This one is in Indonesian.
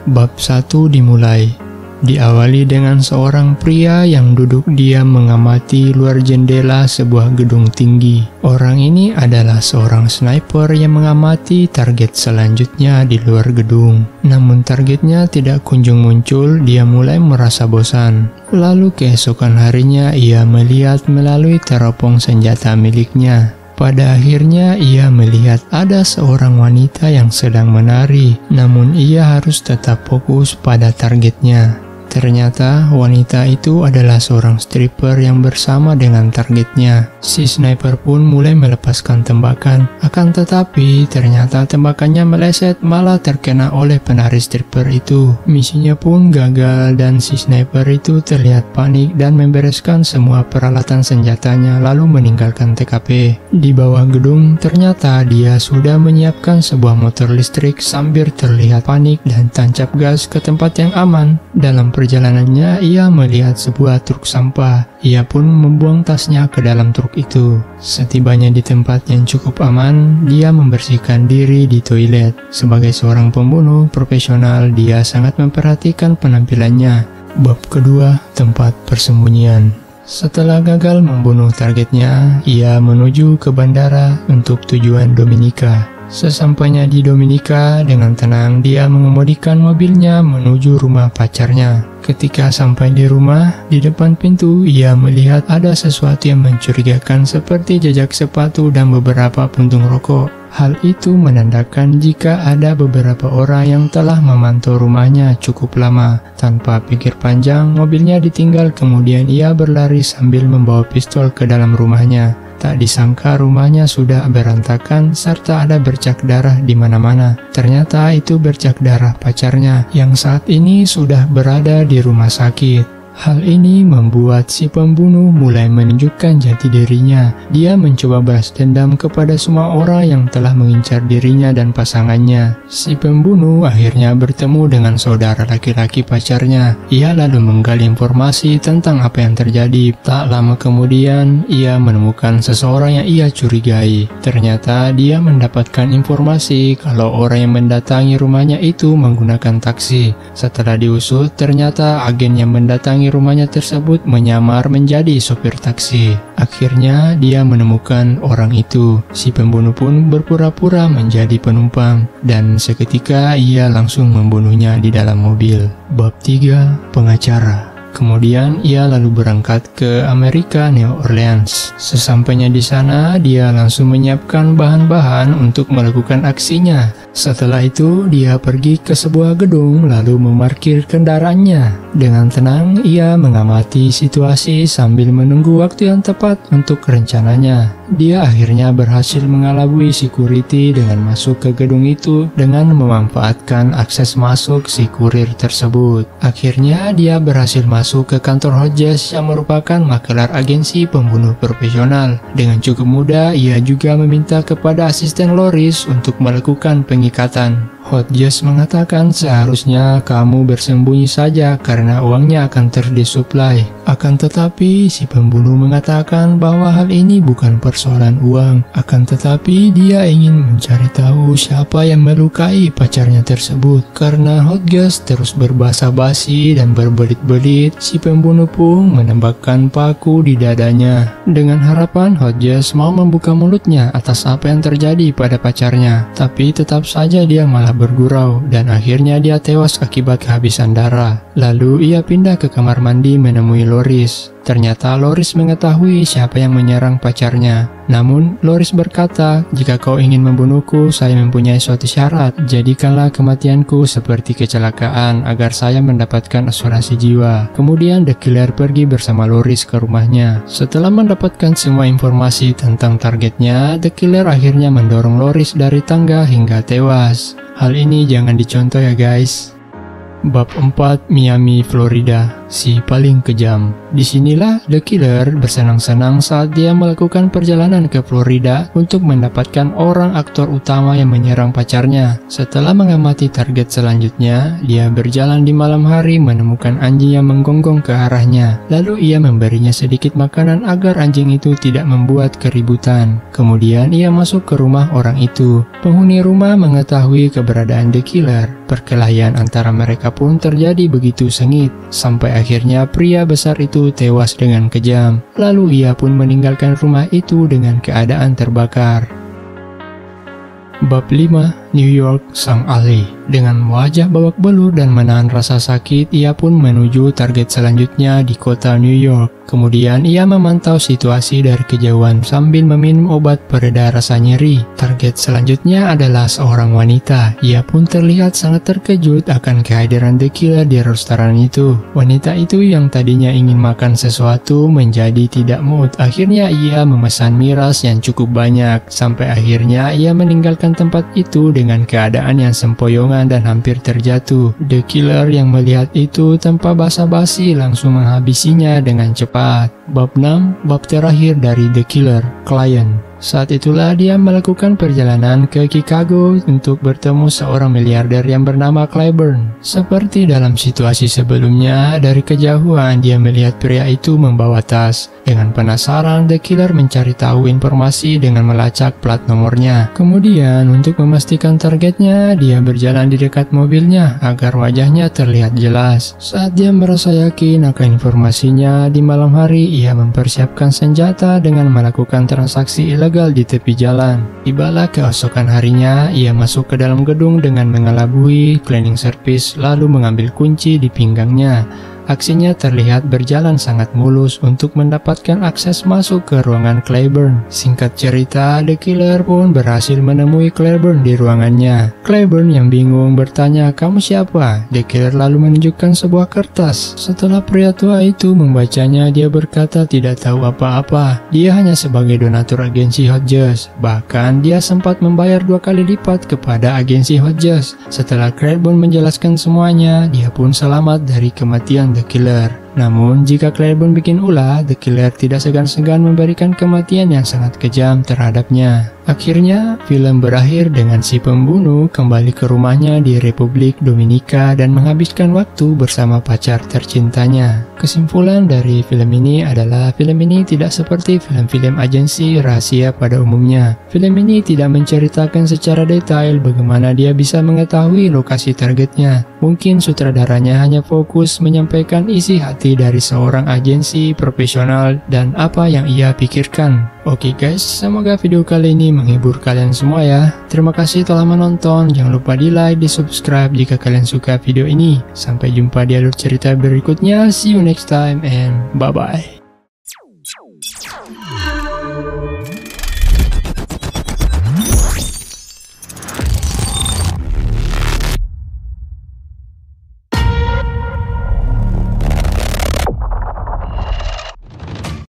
Bab 1 dimulai. Diawali dengan seorang pria yang duduk diam mengamati luar jendela sebuah gedung tinggi. Orang ini adalah seorang sniper yang mengamati target selanjutnya di luar gedung. Namun targetnya tidak kunjung muncul, dia mulai merasa bosan. Lalu keesokan harinya ia melihat melalui teropong senjata miliknya. Pada akhirnya ia melihat ada seorang wanita yang sedang menari, namun ia harus tetap fokus pada targetnya. Ternyata wanita itu adalah seorang stripper yang bersama dengan targetnya. Si sniper pun mulai melepaskan tembakan, akan tetapi ternyata tembakannya meleset malah terkena oleh penari stripper itu. Misinya pun gagal dan si sniper itu terlihat panik dan membereskan semua peralatan senjatanya lalu meninggalkan TKP. Di bawah gedung ternyata dia sudah menyiapkan sebuah motor listrik sambil terlihat panik dan tancap gas ke tempat yang aman. Dalam perjalanannya ia melihat sebuah truk sampah. Ia pun membuang tasnya ke dalam truk itu. Setibanya di tempat yang cukup aman, dia membersihkan diri di toilet. Sebagai seorang pembunuh profesional, dia sangat memperhatikan penampilannya. Bab kedua, tempat persembunyian. Setelah gagal membunuh targetnya, ia menuju ke bandara untuk tujuan Dominika. Sesampainya di Dominika, dengan tenang dia mengemudikan mobilnya menuju rumah pacarnya. Ketika sampai di rumah, di depan pintu ia melihat ada sesuatu yang mencurigakan seperti jejak sepatu dan beberapa puntung rokok. Hal itu menandakan jika ada beberapa orang yang telah memantau rumahnya cukup lama. Tanpa pikir panjang, mobilnya ditinggal kemudian ia berlari sambil membawa pistol ke dalam rumahnya. Tak disangka rumahnya sudah berantakan serta ada bercak darah di mana-mana. Ternyata itu bercak darah pacarnya yang saat ini sudah berada di rumah sakit. Hal ini membuat si pembunuh mulai menunjukkan jati dirinya. Dia mencoba balas dendam kepada semua orang yang telah mengincar dirinya dan pasangannya. Si pembunuh akhirnya bertemu dengan saudara laki-laki pacarnya. Ia lalu menggali informasi tentang apa yang terjadi. Tak lama kemudian, ia menemukan seseorang yang ia curigai. Ternyata dia mendapatkan informasi kalau orang yang mendatangi rumahnya itu menggunakan taksi. Setelah diusut, ternyata agen yang mendatangi rumahnya tersebut menyamar menjadi sopir taksi. Akhirnya dia menemukan orang itu. Si pembunuh pun berpura-pura menjadi penumpang dan seketika ia langsung membunuhnya di dalam mobil. Bab 3, pengacara. Kemudian ia lalu berangkat ke Amerika, New Orleans. Sesampainya di sana, dia langsung menyiapkan bahan-bahan untuk melakukan aksinya. Setelah itu, dia pergi ke sebuah gedung lalu memarkir kendaraannya. Dengan tenang, ia mengamati situasi sambil menunggu waktu yang tepat untuk rencananya. Dia akhirnya berhasil mengelabui security dengan masuk ke gedung itu dengan memanfaatkan akses masuk si kurir tersebut. Akhirnya dia berhasil masuk ke kantor Hodges yang merupakan makelar agensi pembunuh profesional. Dengan cukup mudah, ia juga meminta kepada asisten Loris untuk melakukan pengikatan. Hodges mengatakan seharusnya kamu bersembunyi saja karena uangnya akan terdisuplai. Akan tetapi si pembunuh mengatakan bahwa hal ini bukan persoalan uang. Akan tetapi dia ingin mencari tahu siapa yang melukai pacarnya tersebut. Karena Hodges terus berbahasa basi dan berbelit-belit, si pembunuh pun menembakkan paku di dadanya. Dengan harapan Hodges mau membuka mulutnya atas apa yang terjadi pada pacarnya. Tapi tetap saja dia malah bergurau dan akhirnya dia tewas akibat kehabisan darah. Lalu ia pindah ke kamar mandi menemui Loris. Ternyata Loris mengetahui siapa yang menyerang pacarnya. Namun Loris berkata, jika kau ingin membunuhku, saya mempunyai suatu syarat. Jadikanlah kematianku seperti kecelakaan agar saya mendapatkan asuransi jiwa. Kemudian The Killer pergi bersama Loris ke rumahnya. Setelah mendapatkan semua informasi tentang targetnya, The Killer akhirnya mendorong Loris dari tangga hingga tewas. Hal ini jangan dicontoh ya guys. Bab 4, Miami, Florida. si paling kejam. Disinilah The Killer bersenang-senang saat dia melakukan perjalanan ke Florida untuk mendapatkan orang aktor utama yang menyerang pacarnya. Setelah mengamati target selanjutnya, dia berjalan di malam hari menemukan anjing yang menggonggong ke arahnya. Lalu ia memberinya sedikit makanan agar anjing itu tidak membuat keributan. Kemudian ia masuk ke rumah orang itu. Penghuni rumah mengetahui keberadaan The Killer. Perkelahian antara mereka pun terjadi begitu sengit, sampai akhirnya pria besar itu tewas dengan kejam. Lalu ia pun meninggalkan rumah itu dengan keadaan terbakar. Bab 5. New York Sang Ali. Dengan wajah babak belur dan menahan rasa sakit, ia pun menuju target selanjutnya di kota New York. Kemudian ia memantau situasi dari kejauhan sambil meminum obat pereda rasa nyeri. Target selanjutnya adalah seorang wanita. Ia pun terlihat sangat terkejut akan kehadiran The Killer di restoran itu. Wanita itu yang tadinya ingin makan sesuatu menjadi tidak mood. Akhirnya ia memesan miras yang cukup banyak. Sampai akhirnya ia meninggalkan tempat itu dengan keadaan yang sempoyongan dan hampir terjatuh. The Killer yang melihat itu tanpa basa-basi langsung menghabisinya dengan cepat. Bab 6. Bab terakhir dari The Killer, Klien. Saat itulah dia melakukan perjalanan ke Chicago untuk bertemu seorang miliarder yang bernama Claiborne. Seperti dalam situasi sebelumnya, dari kejauhan dia melihat pria itu membawa tas. Dengan penasaran, The Killer mencari tahu informasi dengan melacak plat nomornya. Kemudian, untuk memastikan targetnya, dia berjalan di dekat mobilnya agar wajahnya terlihat jelas. Saat dia merasa yakin akan informasinya, di malam hari ia mempersiapkan senjata dengan melakukan transaksi ilegal di tepi jalan. Tibalah keesokan harinya, ia masuk ke dalam gedung dengan mengelabui cleaning service lalu mengambil kunci di pinggangnya. Aksinya terlihat berjalan sangat mulus untuk mendapatkan akses masuk ke ruangan Claiborne. Singkat cerita, The Killer pun berhasil menemui Claiborne di ruangannya. Claiborne yang bingung bertanya, "Kamu siapa?" The Killer lalu menunjukkan sebuah kertas. Setelah pria tua itu membacanya, dia berkata tidak tahu apa-apa. Dia hanya sebagai donatur agensi Hodges. Bahkan dia sempat membayar 2 kali lipat kepada agensi Hodges. Setelah Claiborne menjelaskan semuanya, dia pun selamat dari kematian The Killer. Namun, jika Claiborne bikin ulah, The Killer tidak segan-segan memberikan kematian yang sangat kejam terhadapnya. Akhirnya, film berakhir dengan si pembunuh kembali ke rumahnya di Republik Dominika dan menghabiskan waktu bersama pacar tercintanya. Kesimpulan dari film ini adalah film ini tidak seperti film-film agensi rahasia pada umumnya. Film ini tidak menceritakan secara detail bagaimana dia bisa mengetahui lokasi targetnya. Mungkin sutradaranya hanya fokus menyampaikan isi hati dari seorang agensi profesional dan apa yang ia pikirkan. Oke guys, semoga video kali ini menghibur kalian semua ya. Terima kasih telah menonton, jangan lupa di like, di subscribe jika kalian suka video ini. Sampai jumpa di alur cerita berikutnya, see you next time and bye bye.